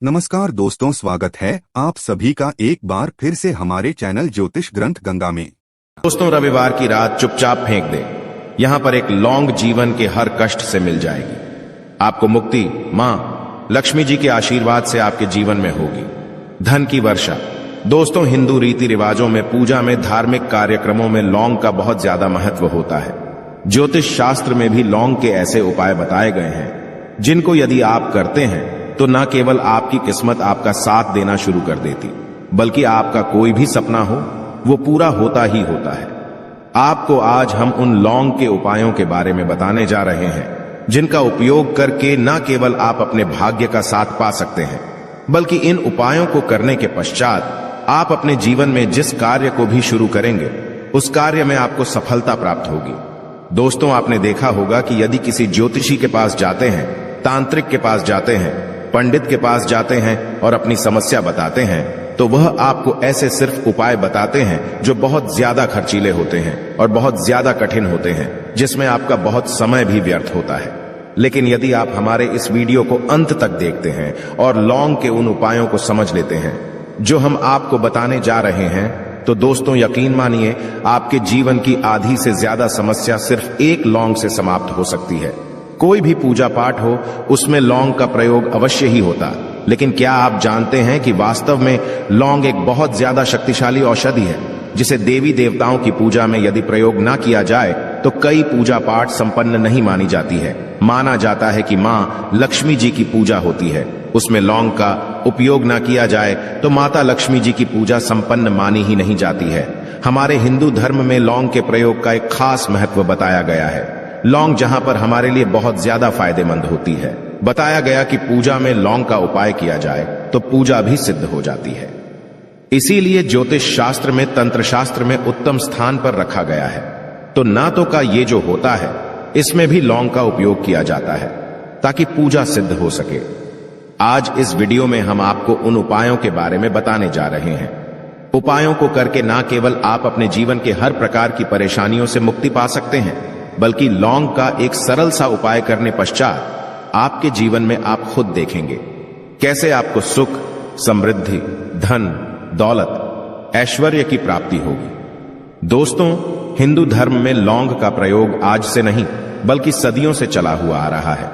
नमस्कार दोस्तों, स्वागत है आप सभी का एक बार फिर से हमारे चैनल ज्योतिष ग्रंथ गंगा में। दोस्तों, रविवार की रात चुपचाप फेंक दे। यहां पर एक लौंग जीवन के हर कष्ट से मिल जाएगी। आपको मुक्ति मां लक्ष्मी जी के आशीर्वाद से आपके जीवन में होगी। धन की वर्षा। दोस्तों, हिंदू रीति रिवाजों में, पूजा में, धार्मिक कार्यक्रमों में लौंग का बहुत ज्यादा महत्व होता है। ज्योतिष शास्त्र में भी लौंग के ऐसे उपाय बताए गए हैं जिनको यदि आप करते हैं तो न केवल आपकी किस्मत आपका साथ देना शुरू कर देती, बल्कि आपका कोई भी सपना हो वो पूरा होता ही होता है। आपको आज हम उन लौंग के उपायों के बारे में बताने जा रहे हैं जिनका उपयोग करके न केवल आप अपने भाग्य का साथ पा सकते हैं, बल्कि इन उपायों को करने के पश्चात आप अपने जीवन में जिस कार्य को भी शुरू करेंगे उस कार्य में आपको सफलता प्राप्त होगी। दोस्तों, आपने देखा होगा कि यदि किसी ज्योतिषी के पास जाते हैं, तांत्रिक के पास जाते हैं, पंडित के पास जाते हैं और अपनी समस्या बताते हैं तो वह आपको ऐसे सिर्फ उपाय बताते हैं जो बहुत ज्यादा खर्चीले होते हैं और बहुत ज्यादा कठिन होते हैं, जिसमें आपका बहुत समय भी व्यर्थ होता है। लेकिन यदि आप हमारे इस वीडियो को अंत तक देखते हैं और लौंग के उन उपायों को समझ लेते हैं जो हम आपको बताने जा रहे हैं, तो दोस्तों यकीन मानिए आपके जीवन की आधी से ज्यादा समस्या सिर्फ एक लौंग से समाप्त हो सकती है। कोई भी पूजा पाठ हो उसमें लौंग का प्रयोग अवश्य ही होता, लेकिन क्या आप जानते हैं कि वास्तव में लौंग एक बहुत ज्यादा शक्तिशाली औषधि है जिसे देवी देवताओं की पूजा में यदि प्रयोग ना किया जाए तो कई पूजा पाठ संपन्न नहीं मानी जाती है। माना जाता है कि मां लक्ष्मी जी की पूजा होती है, उसमें लौंग का उपयोग ना किया जाए तो माता लक्ष्मी जी की पूजा संपन्न मानी ही नहीं जाती है। हमारे हिंदू धर्म में लौंग के प्रयोग का एक खास महत्व बताया गया है। लौंग जहां पर हमारे लिए बहुत ज्यादा फायदेमंद होती है, बताया गया कि पूजा में लौंग का उपाय किया जाए तो पूजा भी सिद्ध हो जाती है। इसीलिए ज्योतिष शास्त्र में, तंत्र शास्त्र में उत्तम स्थान पर रखा गया है। तो ना तो का ये जो होता है इसमें भी लौंग का उपयोग किया जाता है ताकि पूजा सिद्ध हो सके। आज इस वीडियो में हम आपको उन उपायों के बारे में बताने जा रहे हैं। उपायों को करके ना केवल आप अपने जीवन के हर प्रकार की परेशानियों से मुक्ति पा सकते हैं, बल्कि लौंग का एक सरल सा उपाय करने पश्चात आपके जीवन में आप खुद देखेंगे कैसे आपको सुख, समृद्धि, धन, दौलत, ऐश्वर्य की प्राप्ति होगी। दोस्तों, हिंदू धर्म में लौंग का प्रयोग आज से नहीं बल्कि सदियों से चला हुआ आ रहा है।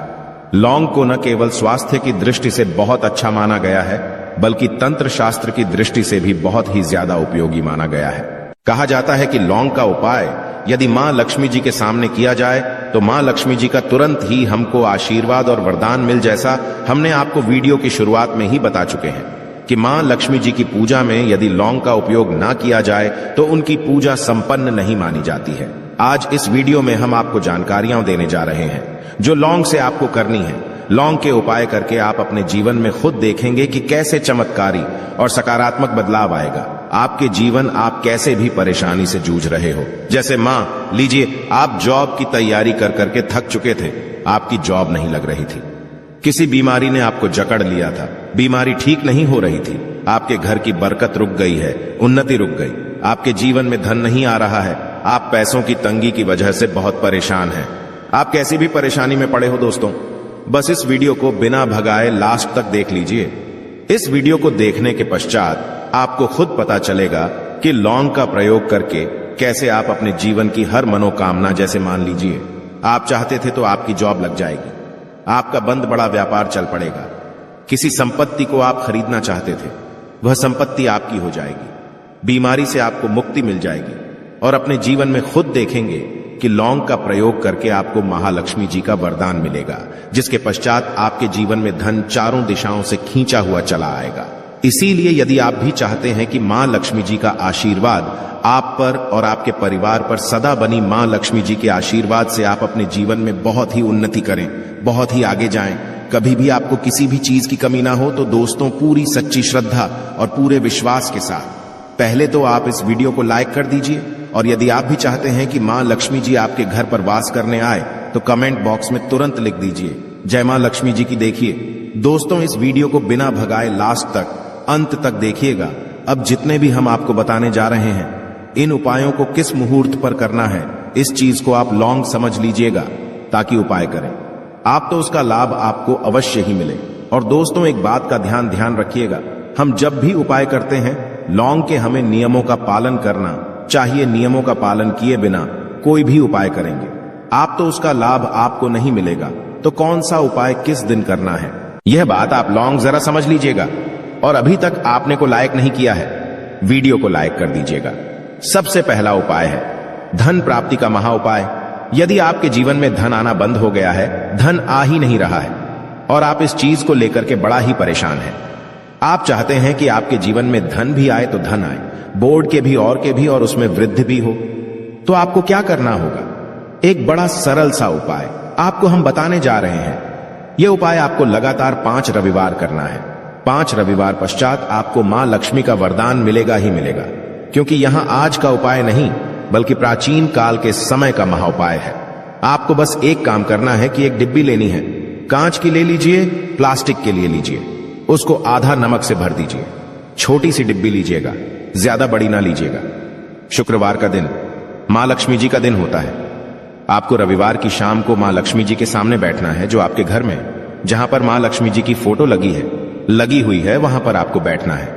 लौंग को न केवल स्वास्थ्य की दृष्टि से बहुत अच्छा माना गया है, बल्कि तंत्र शास्त्र की दृष्टि से भी बहुत ही ज्यादा उपयोगी माना गया है। कहा जाता है कि लौंग का उपाय यदि मां लक्ष्मी जी के सामने किया जाए तो मां लक्ष्मी जी का तुरंत ही हमको आशीर्वाद और वरदान मिल, जैसा हमने आपको वीडियो की शुरुआत में ही बता चुके हैं कि मां लक्ष्मी जी की पूजा में यदि लौंग का उपयोग ना किया जाए तो उनकी पूजा संपन्न नहीं मानी जाती है। आज इस वीडियो में हम आपको जानकारियां देने जा रहे हैं जो लौंग से आपको करनी है। लौंग के उपाय करके आप अपने जीवन में खुद देखेंगे कि कैसे चमत्कारी और सकारात्मक बदलाव आएगा। आपके जीवन, आप कैसे भी परेशानी से जूझ रहे हो, जैसे मां लीजिए आप जॉब की तैयारी कर करके थक चुके थे, आपकी जॉब नहीं लग रही थी, किसी बीमारी ने आपको जकड़ लिया था, बीमारी ठीक नहीं हो रही थी, आपके घर की बरकत रुक गई है, उन्नति रुक गई, आपके जीवन में धन नहीं आ रहा है, आप पैसों की तंगी की वजह से बहुत परेशान हैं। आप कैसी भी परेशानी में पड़े हो दोस्तों, बस इस वीडियो को बिना भगाए लास्ट तक देख लीजिए। इस वीडियो को देखने के पश्चात आपको खुद पता चलेगा कि लौंग का प्रयोग करके कैसे आप अपने जीवन की हर मनोकामना, जैसे मान लीजिए आप चाहते थे तो आपकी जॉब लग जाएगी, आपका बंद बड़ा व्यापार चल पड़ेगा, किसी संपत्ति को आप खरीदना चाहते थे वह संपत्ति आपकी हो जाएगी, बीमारी से आपको मुक्ति मिल जाएगी और अपने जीवन में खुद देखेंगे कि लौंग का प्रयोग करके आपको महालक्ष्मी जी का वरदान मिलेगा, जिसके पश्चात आपके जीवन में धन चारों दिशाओं से खींचा हुआ चला आएगा। इसीलिए यदि आप भी चाहते हैं कि मां लक्ष्मी जी का आशीर्वाद आप पर और आपके परिवार पर सदा बनी मां लक्ष्मी जी के आशीर्वाद से आप अपने जीवन में बहुत ही उन्नति करें, बहुत ही आगे जाएं, कभी भी आपको किसी भी चीज की कमी ना हो, तो दोस्तों पूरी सच्ची श्रद्धा और पूरे विश्वास के साथ पहले तो आप इस वीडियो को लाइक कर दीजिए, और यदि आप भी चाहते हैं कि मां लक्ष्मी जी आपके घर पर वास करने आए तो कमेंट बॉक्स में तुरंत लिख दीजिए जय मां लक्ष्मी जी की। देखिए दोस्तों, इस वीडियो को बिना भगाए लास्ट तक, अंत तक देखिएगा। अब जितने भी हम आपको बताने जा रहे हैं, इन उपायों को किस मुहूर्त पर करना है, इस चीज को आप लौंग समझ लीजिएगा ताकि उपाय करें, आप तो उसका लाभ आपको अवश्य ही मिले। और दोस्तों एक बात का ध्यान रखिएगा, हम जब भी उपाय करते हैं लौंग के हमें नियमों का पालन करना चाहिए। नियमों का पालन किए बिना कोई भी उपाय करेंगे आप तो उसका लाभ आपको नहीं मिलेगा। तो कौन सा उपाय किस दिन करना है, यह बात आप लौंग जरा समझ लीजिएगा। और अभी तक आपने को लाइक नहीं किया है, वीडियो को लाइक कर दीजिएगा। सबसे पहला उपाय है धन प्राप्ति का महा उपाय। यदि आपके जीवन में धन आना बंद हो गया है, धन आ ही नहीं रहा है और आप इस चीज को लेकर के बड़ा ही परेशान हैं, आप चाहते हैं कि आपके जीवन में धन भी आए तो धन आए, बोर्ड के भी और उसमें वृद्धि भी हो, तो आपको क्या करना होगा? एक बड़ा सरल सा उपाय आपको हम बताने जा रहे हैं। यह उपाय आपको लगातार 5 रविवार करना है। 5 रविवार पश्चात आपको मां लक्ष्मी का वरदान मिलेगा ही मिलेगा, क्योंकि यहां आज का उपाय नहीं बल्कि प्राचीन काल के समय का महा उपाय है। आपको बस एक काम करना है कि एक डिब्बी लेनी है, कांच की ले लीजिए, प्लास्टिक के लिए लीजिए, उसको आधा नमक से भर दीजिए। छोटी सी डिब्बी लीजिएगा, ज्यादा बड़ी ना लीजिएगा। शुक्रवार का दिन मां लक्ष्मी जी का दिन होता है। आपको रविवार की शाम को मां लक्ष्मी जी के सामने बैठना है, जो आपके घर में जहां पर मां लक्ष्मी जी की फोटो लगी हुई है वहां पर आपको बैठना है।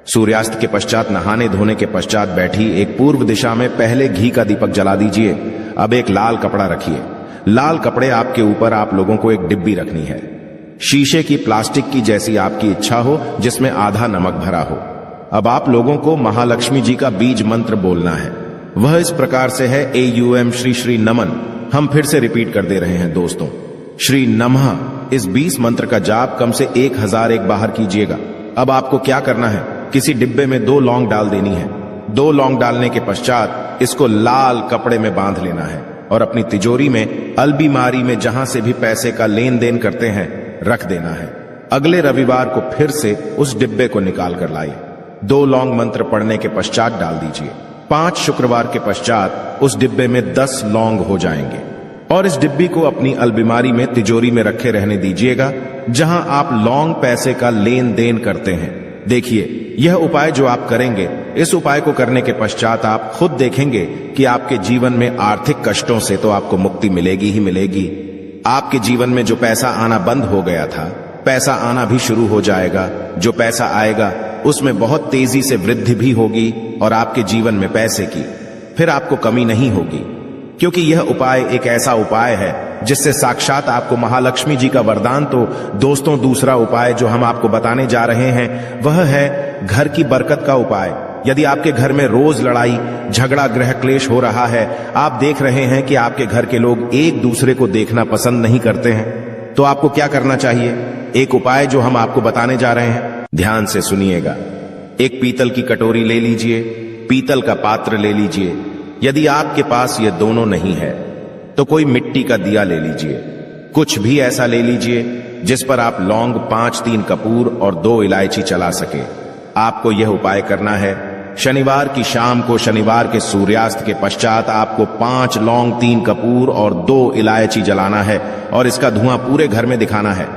सूर्यास्त के पश्चात नहाने धोने के पश्चात बैठी एक पूर्व दिशा में पहले घी का दीपक जला दीजिए। अब एक लाल कपड़ा रखिए। लाल कपड़े आपके ऊपर आप लोगों को एक डिब्बी रखनी है, शीशे की, प्लास्टिक की, जैसी आपकी इच्छा हो, जिसमें आधा नमक भरा हो। अब आप लोगों को महालक्ष्मी जी का बीज मंत्र बोलना है। वह इस प्रकार से है, AUM श्री श्री नमन। हम फिर से रिपीट कर दे रहे हैं दोस्तों, श्री नमः। इस 20 मंत्र का जाप कम से 1000 एक बाहर कीजिएगा। अब आपको क्या करना है, किसी डिब्बे में 2 लौंग डाल देनी है। 2 लौंग डालने के पश्चात इसको लाल कपड़े में बांध लेना है और अपनी तिजोरी में, अलमारी में, जहां से भी पैसे का लेन देन करते हैं, रख देना है। अगले रविवार को फिर से उस डिब्बे को निकाल कर लाइए। 2 लौंग मंत्र पढ़ने के पश्चात डाल दीजिए। 5 शुक्रवार के पश्चात उस डिब्बे में 10 लौंग हो जाएंगे और इस डिब्बी को अपनी अलमारी में, तिजोरी में रखे रहने दीजिएगा, जहां आप लौंग पैसे का लेन देन करते हैं। देखिए, यह उपाय जो आप करेंगे, इस उपाय को करने के पश्चात आप खुद देखेंगे कि आपके जीवन में आर्थिक कष्टों से तो आपको मुक्ति मिलेगी ही मिलेगी। आपके जीवन में जो पैसा आना बंद हो गया था, पैसा आना भी शुरू हो जाएगा। जो पैसा आएगा उसमें बहुत तेजी से वृद्धि भी होगी और आपके जीवन में पैसे की फिर आपको कमी नहीं होगी, क्योंकि यह उपाय एक ऐसा उपाय है जिससे साक्षात आपको महालक्ष्मी जी का वरदान। तो दोस्तों, दूसरा उपाय जो हम आपको बताने जा रहे हैं वह है घर की बरकत का उपाय। यदि आपके घर में रोज लड़ाई झगड़ा गृह क्लेश हो रहा है, आप देख रहे हैं कि आपके घर के लोग एक दूसरे को देखना पसंद नहीं करते हैं, तो आपको क्या करना चाहिए? एक उपाय जो हम आपको बताने जा रहे हैं, ध्यान से सुनिएगा। एक पीतल की कटोरी ले लीजिए, पीतल का पात्र ले लीजिए। यदि आपके पास ये दोनों नहीं है तो कोई मिट्टी का दिया ले लीजिए। कुछ भी ऐसा ले लीजिए जिस पर आप लौंग, 5-3 कपूर और 2 इलायची चला सके। आपको यह उपाय करना है शनिवार की शाम को। शनिवार के सूर्यास्त के पश्चात आपको 5 लौंग, 3 कपूर और 2 इलायची जलाना है और इसका धुआं पूरे घर में दिखाना है।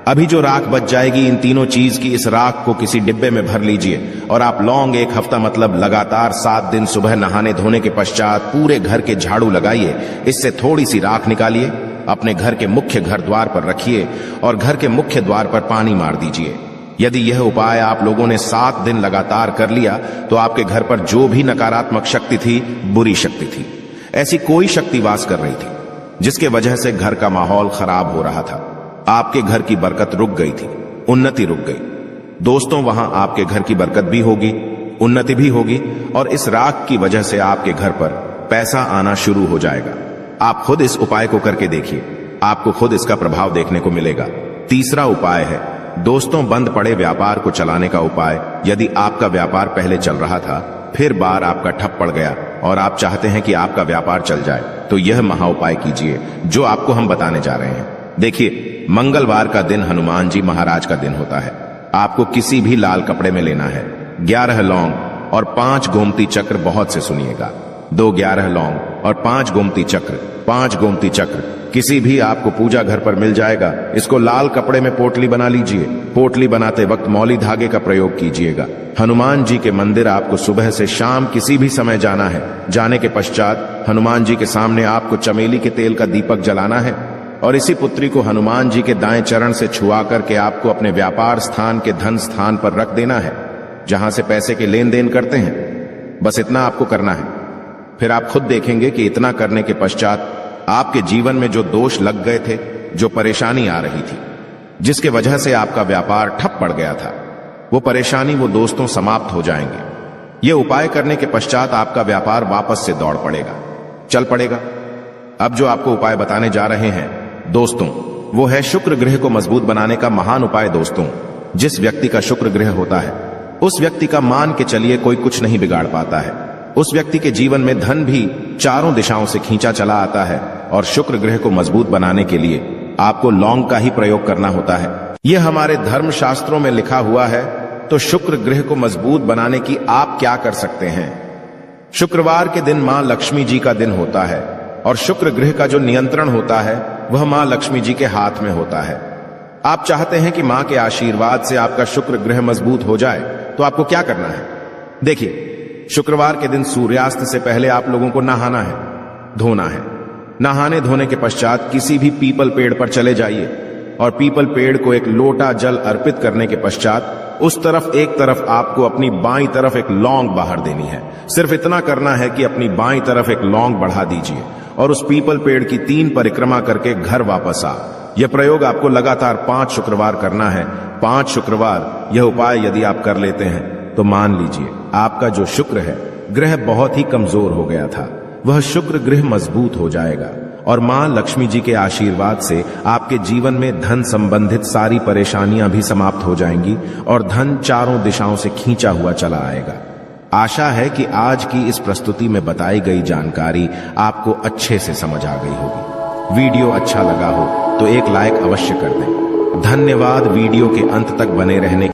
अभी जो राख बच जाएगी, इन तीनों चीज की, इस राख को किसी डिब्बे में भर लीजिए और आप लौंग 1 हफ्ता मतलब लगातार 7 दिन सुबह नहाने धोने के पश्चात पूरे घर के झाड़ू लगाइए। इससे थोड़ी सी राख निकालिए, अपने घर के मुख्य घर द्वार पर रखिए और घर के मुख्य द्वार पर पानी मार दीजिए। यदि यह उपाय आप लोगों ने 7 दिन लगातार कर लिया तो आपके घर पर जो भी नकारात्मक शक्ति थी, बुरी शक्ति थी, ऐसी कोई शक्ति वास कर रही थी जिसके वजह से घर का माहौल खराब हो रहा था, आपके घर की बरकत रुक गई थी, उन्नति रुक गई। दोस्तों, वहां आपके घर की बरकत भी होगी, उन्नति भी होगी और इस राख की वजह से आपके घर पर पैसा आना शुरू हो जाएगा। आप खुद इस उपाय को करके देखिए, आपको खुद इसका प्रभाव देखने को मिलेगा। तीसरा उपाय है दोस्तों, बंद पड़े व्यापार को चलाने का उपाय। यदि आपका व्यापार पहले चल रहा था, फिर बार आपका ठप पड़ गया और आप चाहते हैं कि आपका व्यापार चल जाए, तो यह महा उपाय कीजिए जो आपको हम बताने जा रहे हैं। देखिए, मंगलवार का दिन हनुमान जी महाराज का दिन होता है। आपको किसी भी लाल कपड़े में लेना है 11 लौंग और 5 गोमती चक्र। बहुत से सुनिएगा, 2 11 लौंग और 5 गोमती चक्र। 5 गोमती चक्र किसी भी आपको पूजा घर पर मिल जाएगा। इसको लाल कपड़े में पोटली बना लीजिए। पोटली बनाते वक्त मौली धागे का प्रयोग कीजिएगा। हनुमान जी के मंदिर आपको सुबह से शाम किसी भी समय जाना है। जाने के पश्चात हनुमान जी के सामने आपको चमेली के तेल का दीपक जलाना है और इसी पुत्री को हनुमान जी के दाएं चरण से छुआ करके आपको अपने व्यापार स्थान के धन स्थान पर रख देना है, जहां से पैसे के लेन देन करते हैं। बस इतना आपको करना है। फिर आप खुद देखेंगे कि इतना करने के पश्चात आपके जीवन में जो दोष लग गए थे, जो परेशानी आ रही थी, जिसके वजह से आपका व्यापार ठप पड़ गया था, वो परेशानी, वो दोस्तों समाप्त हो जाएंगे। ये उपाय करने के पश्चात आपका व्यापार वापस से दौड़ पड़ेगा, चल पड़ेगा। अब जो आपको उपाय बताने जा रहे हैं दोस्तों, वो है शुक्र ग्रह को मजबूत बनाने का महान उपाय। दोस्तों, जिस व्यक्ति का शुक्र ग्रह होता है, उस व्यक्ति का मान के चलिए कोई कुछ नहीं बिगाड़ पाता है। उस व्यक्ति के जीवन में धन भी चारों दिशाओं से खींचा चला आता है। और शुक्र ग्रह को मजबूत बनाने के लिए आपको लौंग का ही प्रयोग करना होता है। यह हमारे धर्म शास्त्रों में लिखा हुआ है। तो शुक्र ग्रह को मजबूत बनाने की आप क्या कर सकते हैं? शुक्रवार के दिन मां लक्ष्मी जी का दिन होता है और शुक्र ग्रह का जो नियंत्रण होता है वह मां लक्ष्मी जी के हाथ में होता है। आप चाहते हैं कि मां के आशीर्वाद से आपका शुक्र ग्रह मजबूत हो जाए, तो आपको क्या करना है? देखिए, शुक्रवार के दिन सूर्यास्त से पहले आप लोगों को नहाना है, धोना है। नहाने धोने के पश्चात किसी भी पीपल पेड़ पर चले जाइए और पीपल पेड़ को एक लोटा जल अर्पित करने के पश्चात उस तरफ एक तरफ आपको अपनी बाईं तरफ एक लौंग बाहर देनी है। सिर्फ इतना करना है कि अपनी बाईं तरफ एक लौंग बढ़ा दीजिए और उस पीपल पेड़ की 3 परिक्रमा करके घर वापस आ। यह प्रयोग आपको लगातार 5 शुक्रवार करना है। 5 शुक्रवार यह उपाय यदि आप कर लेते हैं तो मान लीजिए आपका जो शुक्र है ग्रह बहुत ही कमजोर हो गया था, वह शुक्र ग्रह मजबूत हो जाएगा और मां लक्ष्मी जी के आशीर्वाद से आपके जीवन में धन संबंधित सारी परेशानियां भी समाप्त हो जाएंगी और धन चारों दिशाओं से खींचा हुआ चला आएगा। आशा है कि आज की इस प्रस्तुति में बताई गई जानकारी आपको अच्छे से समझ आ गई होगी। वीडियो अच्छा लगा हो तो एक लाइक अवश्य कर दें। धन्यवाद वीडियो के अंत तक बने रहने